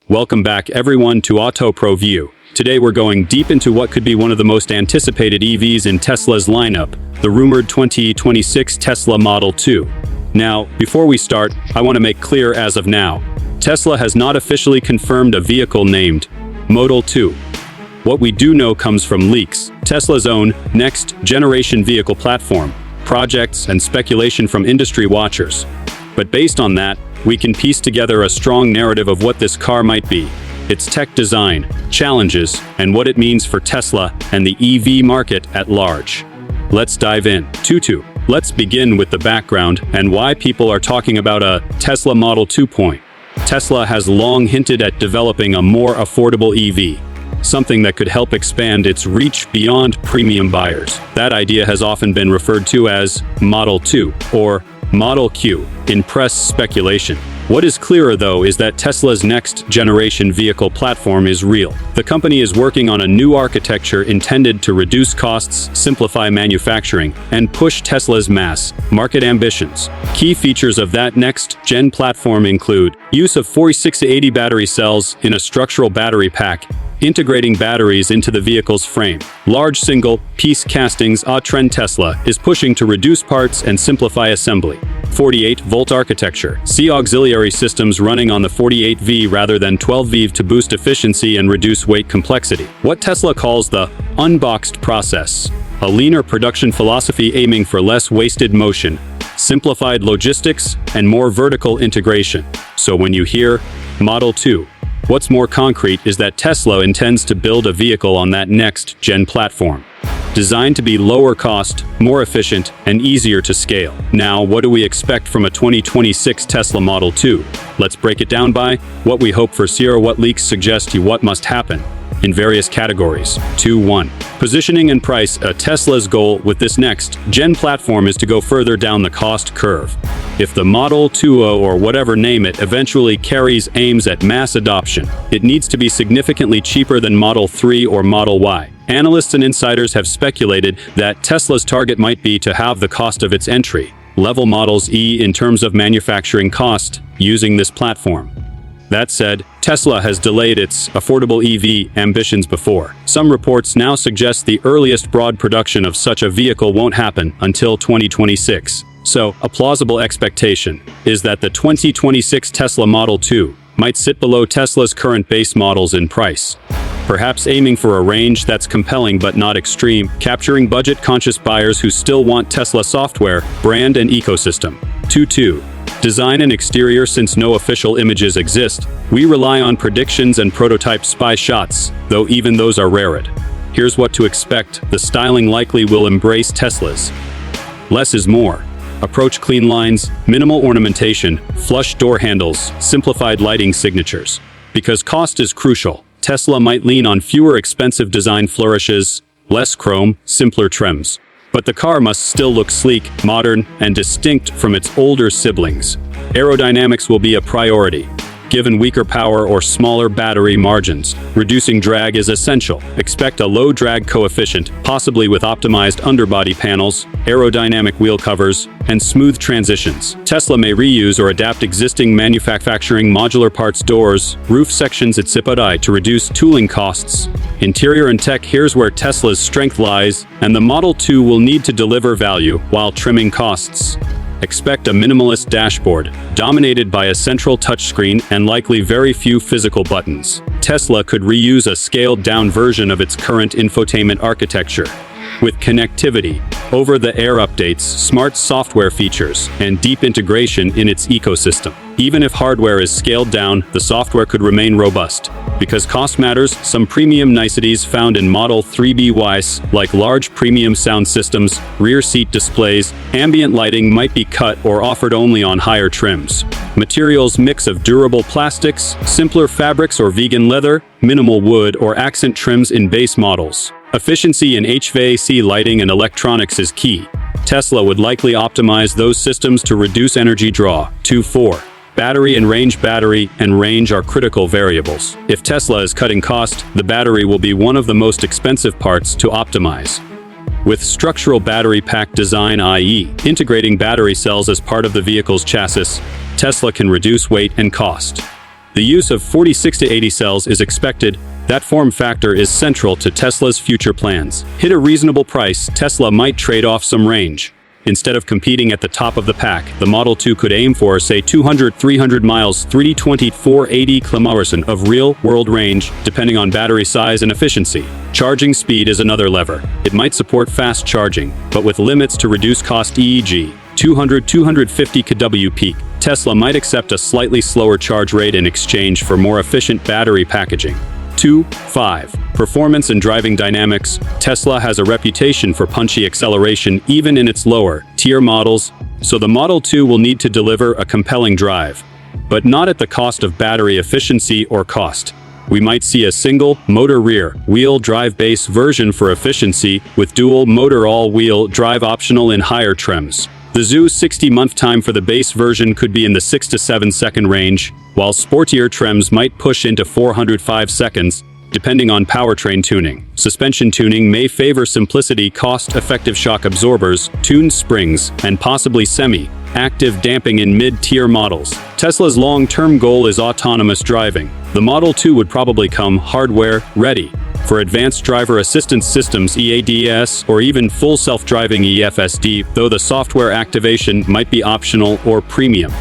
Welcome back everyone to Autopro View. Today we're going deep into what could be one of the most anticipated EVs in Tesla's lineup, the rumored 2026 Tesla Model 2. Now, before we start, I want to make clear as of now, Tesla has not officially confirmed a vehicle named Model 2. What we do know comes from leaks, Tesla's own next-generation vehicle platform, projects, and speculation from industry watchers. But based on that, we can piece together a strong narrative of what this car might be, its tech design, challenges, and what it means for Tesla and the EV market at large. Let's dive in. Let's begin with the background and why people are talking about a Tesla Model 2. Tesla has long hinted at developing a more affordable EV, something that could help expand its reach beyond premium buyers. That idea has often been referred to as Model 2 or Model Q in press speculation. What is clearer, though, is that Tesla's next-generation vehicle platform is real. The company is working on a new architecture intended to reduce costs, simplify manufacturing, and push Tesla's mass market ambitions. Key features of that next-gen platform include use of 4680 battery cells in a structural battery pack, integrating batteries into the vehicle's frame. Large single-piece castings. A trend Tesla is pushing to reduce parts and simplify assembly. 48-volt architecture. See auxiliary systems running on the 48V rather than 12V to boost efficiency and reduce weight complexity. What Tesla calls the Unboxed process. A leaner production philosophy aiming for less wasted motion, simplified logistics, and more vertical integration. So when you hear Model 2, what's more concrete is that Tesla intends to build a vehicle on that next-gen platform, designed to be lower cost, more efficient, and easier to scale. Now, what do we expect from a 2026 Tesla Model 2? Let's break it down by what we hope for, what leaks suggest to what must happen in various categories. 1. Positioning and price. Tesla's goal with this next-gen platform is to go further down the cost curve. If the Model 2 or whatever name it eventually aims at mass adoption, it needs to be significantly cheaper than Model 3 or Model Y. Analysts and insiders have speculated that Tesla's target might be to halve the cost of its entry-level Models E in terms of manufacturing cost using this platform. That said, Tesla has delayed its affordable EV ambitions before. Some reports now suggest the earliest broad production of such a vehicle won't happen until 2026. So, a plausible expectation is that the 2026 Tesla Model 2 might sit below Tesla's current base models in price, perhaps aiming for a range that's compelling but not extreme, capturing budget-conscious buyers who still want Tesla software, brand, and ecosystem. 2. Design and exterior. Since no official images exist, we rely on predictions and prototype spy shots, though even those are rared. Here's what to expect. The styling likely will embrace Tesla's less is more approach. Clean lines, minimal ornamentation, flush door handles, simplified lighting signatures. Because cost is crucial, Tesla might lean on fewer expensive design flourishes, less chrome, simpler trims. But the car must still look sleek, modern, and distinct from its older siblings. Aerodynamics will be a priority. Given weaker power or smaller battery margins, reducing drag is essential. Expect a low drag coefficient, possibly with optimized underbody panels, aerodynamic wheel covers, and smooth transitions. Tesla may reuse or adapt existing manufacturing modular parts, doors, roof sections, etc. to reduce tooling costs. Interior and tech. Here's where Tesla's strength lies, and the Model 2 will need to deliver value while trimming costs. Expect a minimalist dashboard, dominated by a central touchscreen and likely very few physical buttons. Tesla could reuse a scaled-down version of its current infotainment architecture, with connectivity, over-the-air updates, smart software features, and deep integration in its ecosystem. Even if hardware is scaled down, the software could remain robust. Because cost matters, some premium niceties found in Model 3BYs, like large premium sound systems, rear seat displays, ambient lighting, might be cut or offered only on higher trims. Materials. Mix of durable plastics, simpler fabrics or vegan leather, minimal wood or accent trims in base models. Efficiency in HVAC lighting and electronics is key. Tesla would likely optimize those systems to reduce energy draw. 4. Battery and range. Battery and range are critical variables. If Tesla is cutting cost, the battery will be one of the most expensive parts to optimize. With structural battery pack design, i.e., integrating battery cells as part of the vehicle's chassis, Tesla can reduce weight and cost. The use of 46 to 80 cells is expected. That form factor is central to Tesla's future plans. Hit a reasonable price, Tesla might trade off some range. Instead of competing at the top of the pack, the Model 2 could aim for, say, 200-300 miles, 320-480 km of real-world range, depending on battery size and efficiency. Charging speed is another lever. It might support fast charging, but with limits to reduce cost, e.g., 200-250 kW peak. Tesla might accept a slightly slower charge rate in exchange for more efficient battery packaging. 5. Performance and driving dynamics. Tesla has a reputation for punchy acceleration even in its lower-tier models, so the Model 2 will need to deliver a compelling drive. But not at the cost of battery efficiency or cost. We might see a single-motor rear-wheel drive base version for efficiency, with dual-motor all-wheel drive optional in higher trims. The Zoo's 60-month time for the base version could be in the 6 to 7 second range, while sportier trims might push into 405 seconds, depending on powertrain tuning. Suspension tuning may favor simplicity, cost-effective shock absorbers, tuned springs, and possibly semi-active damping in mid-tier models. Tesla's long-term goal is autonomous driving. The Model 2 would probably come hardware-ready for advanced driver assistance systems, EADS, or even full self-driving EFSD, though the software activation might be optional or premium.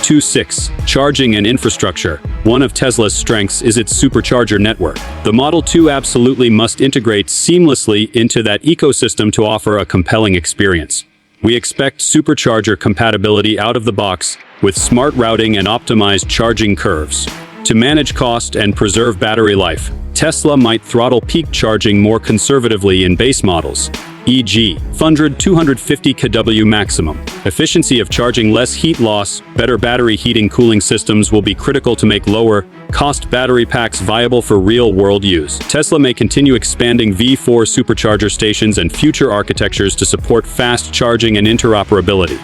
6. Charging and infrastructure. One of Tesla's strengths is its supercharger network. The Model 2 absolutely must integrate seamlessly into that ecosystem to offer a compelling experience. We expect supercharger compatibility out of the box, with smart routing and optimized charging curves. To manage cost and preserve battery life, Tesla might throttle peak charging more conservatively in base models, e.g., 100-250 kW maximum. Efficiency of charging, less heat loss, better battery heating cooling systems will be critical to make lower-cost battery packs viable for real-world use. Tesla may continue expanding V4 supercharger stations and future architectures to support fast charging and interoperability.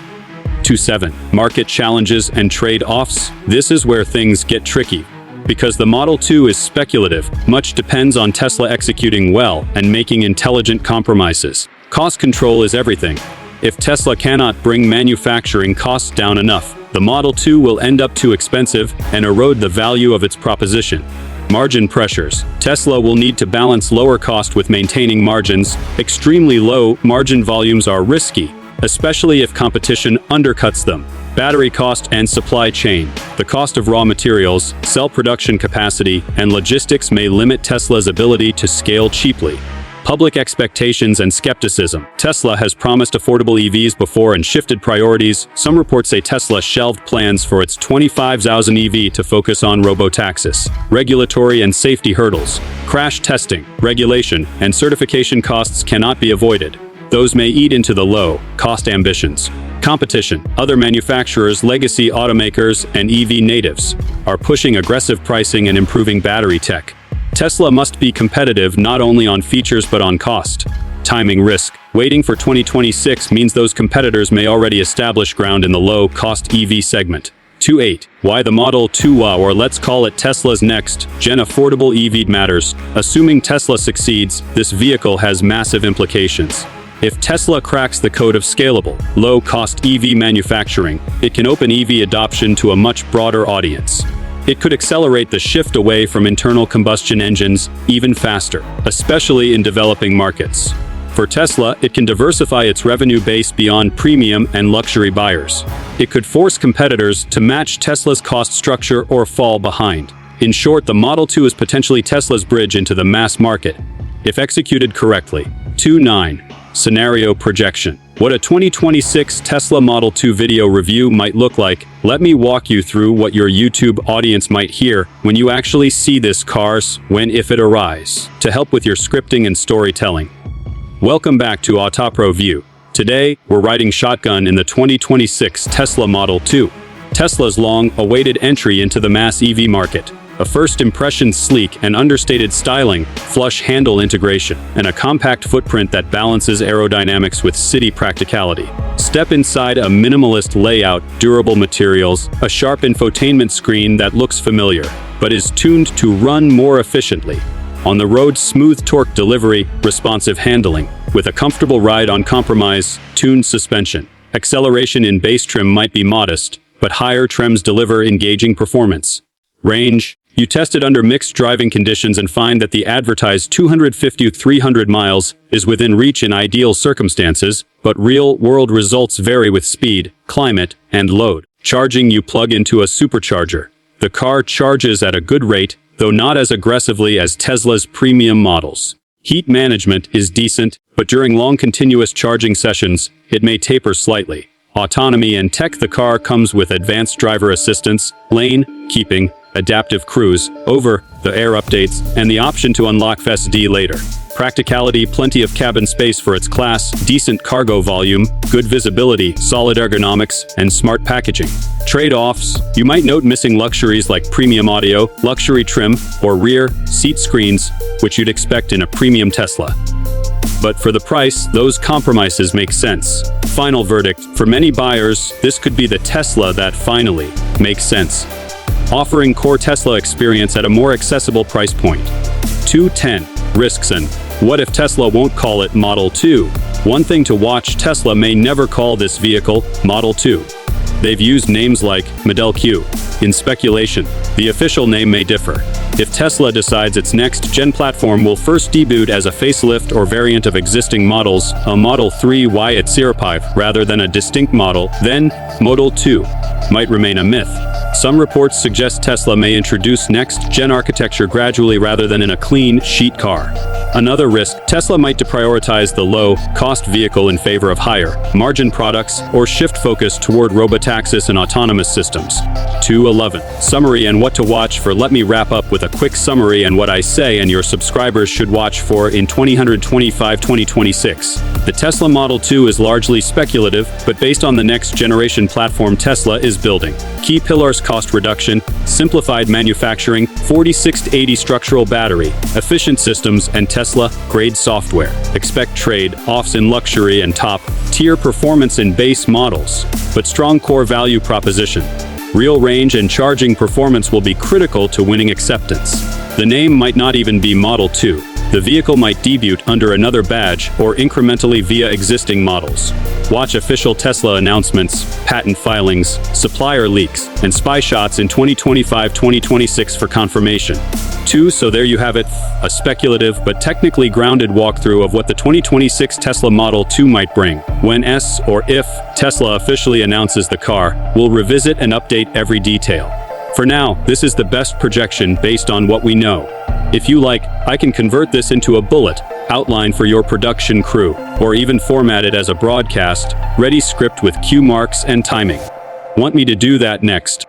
7. Market challenges and trade-offs. This is where things get tricky. Because the Model 2 is speculative, much depends on Tesla executing well and making intelligent compromises. Cost control is everything. If Tesla cannot bring manufacturing costs down enough, the Model 2 will end up too expensive and erode the value of its proposition. Margin pressures. Tesla will need to balance lower cost with maintaining margins. Extremely low margin volumes are risky, especially if competition undercuts them. Battery cost and supply chain. The cost of raw materials, cell production capacity, and logistics may limit Tesla's ability to scale cheaply. Public expectations and skepticism. Tesla has promised affordable EVs before and shifted priorities. Some reports say Tesla shelved plans for its 25,000 EV to focus on robotaxis. Regulatory and safety hurdles. Crash testing, regulation, and certification costs cannot be avoided. Those may eat into the low-cost ambitions. Competition. Other manufacturers, legacy automakers, and EV natives are pushing aggressive pricing and improving battery tech. Tesla must be competitive not only on features but on cost. Timing risk. Waiting for 2026 means those competitors may already establish ground in the low-cost EV segment. 8. Why the Model 2, or let's call it Tesla's next-gen affordable EV, matters. Assuming Tesla succeeds, this vehicle has massive implications. If Tesla cracks the code of scalable, low-cost EV manufacturing, it can open EV adoption to a much broader audience. It could accelerate the shift away from internal combustion engines even faster, especially in developing markets. For Tesla, it can diversify its revenue base beyond premium and luxury buyers. It could force competitors to match Tesla's cost structure or fall behind. In short, the Model 2 is potentially Tesla's bridge into the mass market, if executed correctly. 9. Scenario projection. What a 2026 Tesla Model 2 video review might look like. Let me walk you through what your YouTube audience might hear when you actually see this car if it arrives, to help with your scripting and storytelling. Welcome back to Autopro View. Today, we're riding shotgun in the 2026 Tesla Model 2. Tesla's long-awaited entry into the mass EV market. A first impression: sleek and understated styling, flush handle integration, and a compact footprint that balances aerodynamics with city practicality. Step inside a minimalist layout, durable materials, a sharp infotainment screen that looks familiar, but is tuned to run more efficiently. On the road, smooth torque delivery, responsive handling, with a comfortable ride on compromise, tuned suspension. Acceleration in base trim might be modest, but higher trims deliver engaging performance. Range. You test it under mixed driving conditions and find that the advertised 250 to 300 miles is within reach in ideal circumstances, but real-world results vary with speed, climate, and load. Charging. You plug into a supercharger. The car charges at a good rate, though not as aggressively as Tesla's premium models. Heat management is decent, but during long continuous charging sessions, it may taper slightly. Autonomy and tech. The car comes with advanced driver assistance, lane keeping, adaptive cruise, over-the-air updates, and the option to unlock FSD later. Practicality. Plenty of cabin space for its class, decent cargo volume, good visibility, solid ergonomics, and smart packaging. Trade-offs. You might note missing luxuries like premium audio, luxury trim, or rear seat screens, which you'd expect in a premium Tesla. But for the price, those compromises make sense. Final verdict. For many buyers, this could be the Tesla that finally makes sense, offering core Tesla experience at a more accessible price point. 210. Risks. And what if Tesla won't call it Model 2? One thing to watch: Tesla may never call this vehicle Model 2. They've used names like Model Q. In speculation, the official name may differ. If Tesla decides its next-gen platform will first debut as a facelift or variant of existing models, a Model 3Y at Siripive, rather than a distinct model, then Model 2 might remain a myth. Some reports suggest Tesla may introduce next-gen architecture gradually rather than in a clean sheet car. Another risk: Tesla might deprioritize the low-cost vehicle in favor of higher-margin products or shift focus toward robotaxis and autonomous systems. 211. Summary and what to watch for. Let me wrap up with a quick summary and what I say and your subscribers should watch for in 2025-2026. The Tesla Model 2 is largely speculative, but based on the next-generation platform Tesla is building. Key pillars: cost reduction, simplified manufacturing, 46 to 80 structural battery, efficient systems, and Tesla-grade software. Expect trade-offs in luxury and top-tier performance in base models, but strong core value proposition. Real range and charging performance will be critical to winning acceptance. The name might not even be Model 2. The vehicle might debut under another badge or incrementally via existing models. Watch official Tesla announcements, patent filings, supplier leaks, and spy shots in 2025-2026 for confirmation. 2. So there you have it, a speculative but technically grounded walkthrough of what the 2026 Tesla Model 2 might bring. When or if Tesla officially announces the car, we'll revisit and update every detail. For now, this is the best projection based on what we know. If you like, I can convert this into a bullet outline for your production crew, or even format it as a broadcast ready script with cue marks and timing. Want me to do that next?